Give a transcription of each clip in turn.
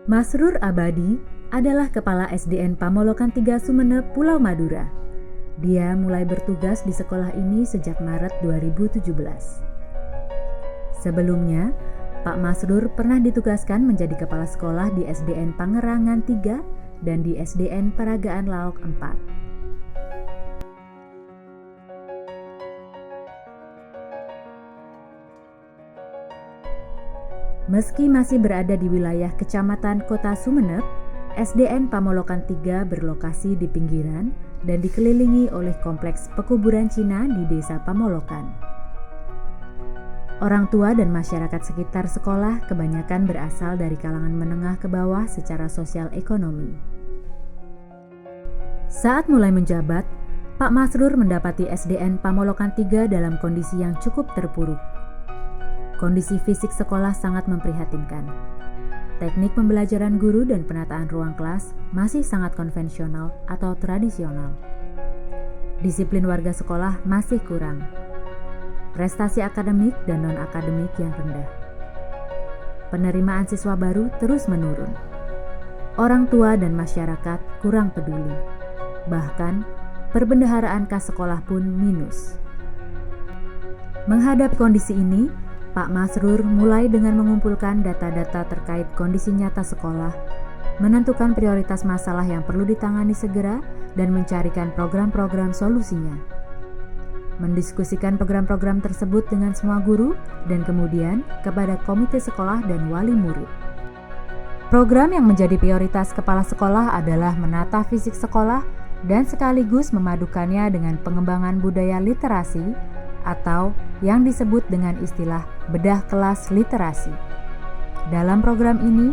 Masrur Abadi adalah Kepala SDN Pamolokan 3 Sumeneb, Pulau Madura. Dia mulai bertugas di sekolah ini sejak Maret 2017. Sebelumnya, Pak Masrur pernah ditugaskan menjadi kepala sekolah di SDN Pangerangan 3 dan di SDN Peragaan Laok 4. Meski masih berada di wilayah Kecamatan Kota Sumeneb, SDN Pamolokan 3 berlokasi di pinggiran dan dikelilingi oleh kompleks pekuburan Cina di Desa Pamolokan. Orang tua dan masyarakat sekitar sekolah kebanyakan berasal dari kalangan menengah ke bawah secara sosial ekonomi. Saat mulai menjabat, Pak Masrur mendapati SDN Pamolokan 3 dalam kondisi yang cukup terpuruk. Kondisi fisik sekolah sangat memprihatinkan. Teknik pembelajaran guru dan penataan ruang kelas masih sangat konvensional atau tradisional. Disiplin warga sekolah masih kurang. Prestasi akademik dan non-akademik yang rendah. Penerimaan siswa baru terus menurun. Orang tua dan masyarakat kurang peduli. Bahkan, perbendaharaan kas sekolah pun minus. Menghadapi kondisi ini, Pak Masrur mulai dengan mengumpulkan data-data terkait kondisi nyata sekolah, menentukan prioritas masalah yang perlu ditangani segera, dan mencarikan program-program solusinya. Mendiskusikan program-program tersebut dengan semua guru dan kemudian kepada komite sekolah dan wali murid. Program yang menjadi prioritas kepala sekolah adalah menata fisik sekolah dan sekaligus memadukannya dengan pengembangan budaya literasi atau yang disebut dengan istilah bedah kelas literasi. Dalam program ini,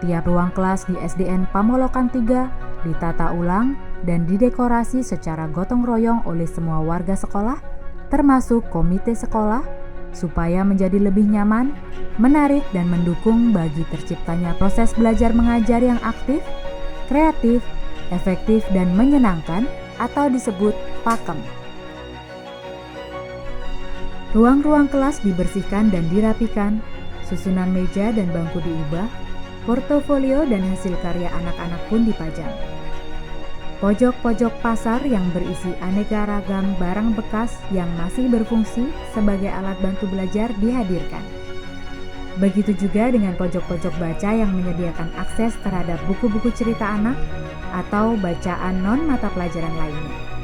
tiap ruang kelas di SDN Pamolokan 3 ditata ulang dan didekorasi secara gotong royong oleh semua warga sekolah, termasuk komite sekolah, supaya menjadi lebih nyaman, menarik dan mendukung bagi terciptanya proses belajar mengajar yang aktif, kreatif, efektif dan menyenangkan atau disebut PAKEM. Ruang-ruang kelas dibersihkan dan dirapikan, susunan meja dan bangku diubah, portofolio dan hasil karya anak-anak pun dipajang. Pojok-pojok pasar yang berisi aneka ragam barang bekas yang masih berfungsi sebagai alat bantu belajar dihadirkan. Begitu juga dengan pojok-pojok baca yang menyediakan akses terhadap buku-buku cerita anak atau bacaan non-mata pelajaran lainnya.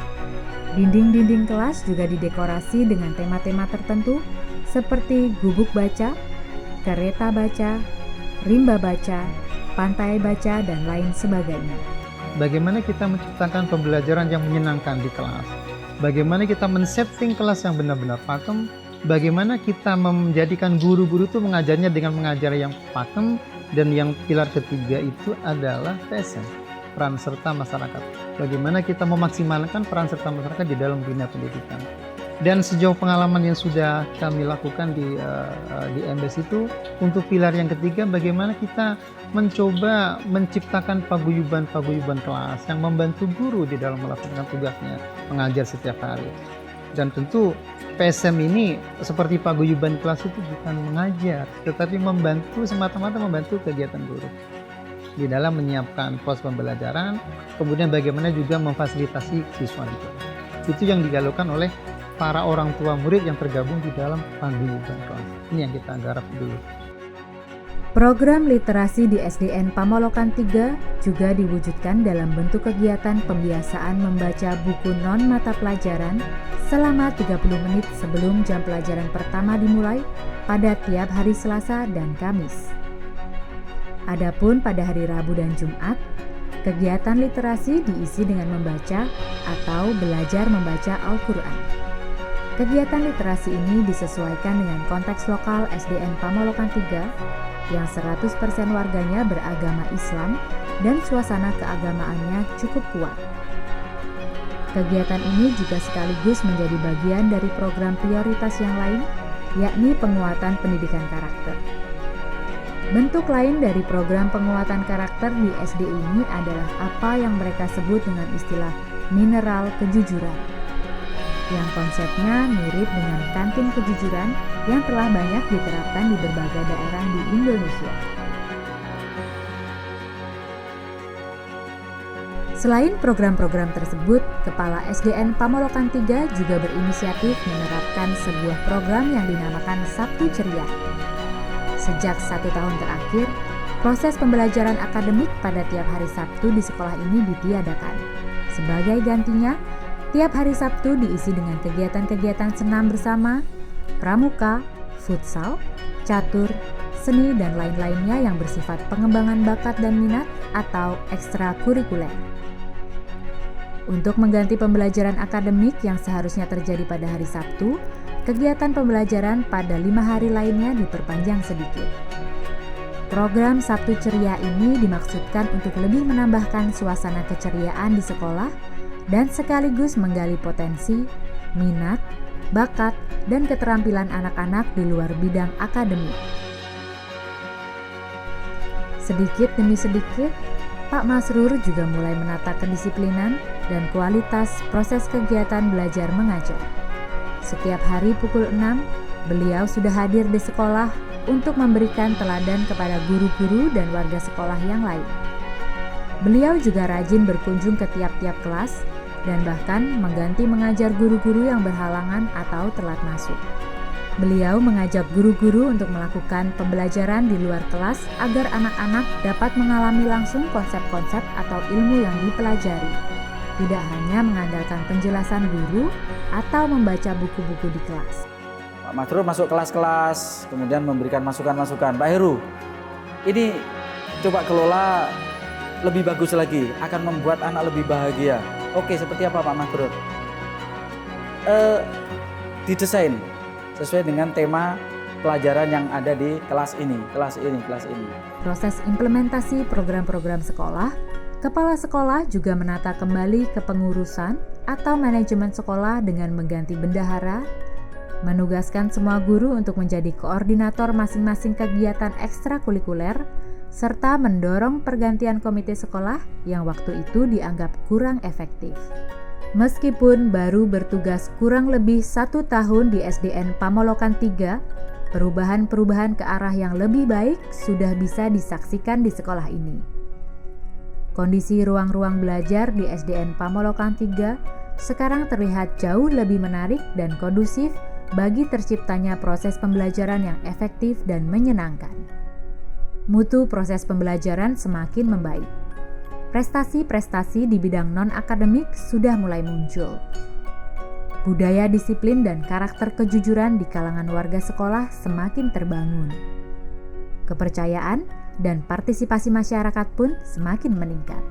Dinding-dinding kelas juga didekorasi dengan tema-tema tertentu seperti gubuk baca, kereta baca, rimba baca, pantai baca, dan lain sebagainya. Bagaimana kita menciptakan pembelajaran yang menyenangkan di kelas? Bagaimana kita men-setting kelas yang benar-benar pakem? Bagaimana kita menjadikan guru-guru itu mengajarnya dengan mengajar yang pakem? Dan yang pilar ketiga itu adalah PSM, peran serta masyarakat. Bagaimana kita memaksimalkan peran serta masyarakat di dalam dunia pendidikan. Dan sejauh pengalaman yang sudah kami lakukan di MBS itu, untuk pilar yang ketiga, bagaimana kita mencoba menciptakan paguyuban kelas yang membantu guru di dalam melakukan tugasnya, mengajar setiap hari. Dan tentu PSM ini seperti paguyuban kelas itu bukan mengajar, tetapi semata-mata membantu kegiatan guru di dalam menyiapkan pos pembelajaran, kemudian bagaimana juga memfasilitasi siswa itu. Itu yang dilakukan oleh para orang tua murid yang tergabung di dalam paguyuban kelas. Ini yang kita garap dulu. Program literasi di SDN Pamolokan 3 juga diwujudkan dalam bentuk kegiatan pembiasaan membaca buku non-mata pelajaran selama 30 menit sebelum jam pelajaran pertama dimulai pada tiap hari Selasa dan Kamis. Adapun pada hari Rabu dan Jumat, kegiatan literasi diisi dengan membaca atau belajar membaca Al-Quran. Kegiatan literasi ini disesuaikan dengan konteks lokal SDN Pamolokan 3 yang 100% warganya beragama Islam dan suasana keagamaannya cukup kuat. Kegiatan ini juga sekaligus menjadi bagian dari program prioritas yang lain, yakni penguatan pendidikan karakter. Bentuk lain dari program penguatan karakter di SD ini adalah apa yang mereka sebut dengan istilah mineral kejujuran, yang konsepnya mirip dengan kantin kejujuran yang telah banyak diterapkan di berbagai daerah di Indonesia. Selain program-program tersebut, Kepala SDN Pamolokan 3 juga berinisiatif menerapkan sebuah program yang dinamakan Sabtu Ceria. Sejak 1 tahun terakhir, proses pembelajaran akademik pada tiap hari Sabtu di sekolah ini ditiadakan. Sebagai gantinya, tiap hari Sabtu diisi dengan kegiatan-kegiatan senam bersama, pramuka, futsal, catur, seni, dan lain-lainnya yang bersifat pengembangan bakat dan minat atau ekstrakurikuler. Untuk mengganti pembelajaran akademik yang seharusnya terjadi pada hari Sabtu, kegiatan pembelajaran pada 5 hari lainnya diperpanjang sedikit. Program Sabtu Ceria ini dimaksudkan untuk lebih menambahkan suasana keceriaan di sekolah dan sekaligus menggali potensi, minat, bakat, dan keterampilan anak-anak di luar bidang akademik. Sedikit demi sedikit, Pak Masrur juga mulai menata kedisiplinan dan kualitas proses kegiatan belajar mengajar. Setiap hari pukul 6, beliau sudah hadir di sekolah untuk memberikan teladan kepada guru-guru dan warga sekolah yang lain. Beliau juga rajin berkunjung ke tiap-tiap kelas dan bahkan mengganti mengajar guru-guru yang berhalangan atau telat masuk. Beliau mengajak guru-guru untuk melakukan pembelajaran di luar kelas agar anak-anak dapat mengalami langsung konsep-konsep atau ilmu yang dipelajari. Tidak hanya mengandalkan penjelasan guru atau membaca buku-buku di kelas. Pak Masrur masuk kelas-kelas, kemudian memberikan masukan-masukan. Pak Heru, ini coba kelola lebih bagus lagi, akan membuat anak lebih bahagia. Oke, seperti apa Pak Masrur? Didesain sesuai dengan tema pelajaran yang ada di kelas ini. Proses implementasi program-program sekolah, kepala sekolah juga menata kembali kepengurusan atau manajemen sekolah dengan mengganti bendahara, menugaskan semua guru untuk menjadi koordinator masing-masing kegiatan ekstrakurikuler, serta mendorong pergantian komite sekolah yang waktu itu dianggap kurang efektif. Meskipun baru bertugas kurang lebih 1 tahun di SDN Pamolokan 3, perubahan-perubahan ke arah yang lebih baik sudah bisa disaksikan di sekolah ini. Kondisi ruang-ruang belajar di SDN Pamolokan 3 sekarang terlihat jauh lebih menarik dan kondusif bagi terciptanya proses pembelajaran yang efektif dan menyenangkan. Mutu proses pembelajaran semakin membaik. Prestasi-prestasi di bidang non-akademik sudah mulai muncul. Budaya disiplin dan karakter kejujuran di kalangan warga sekolah semakin terbangun. Kepercayaan dan partisipasi masyarakat pun semakin meningkat.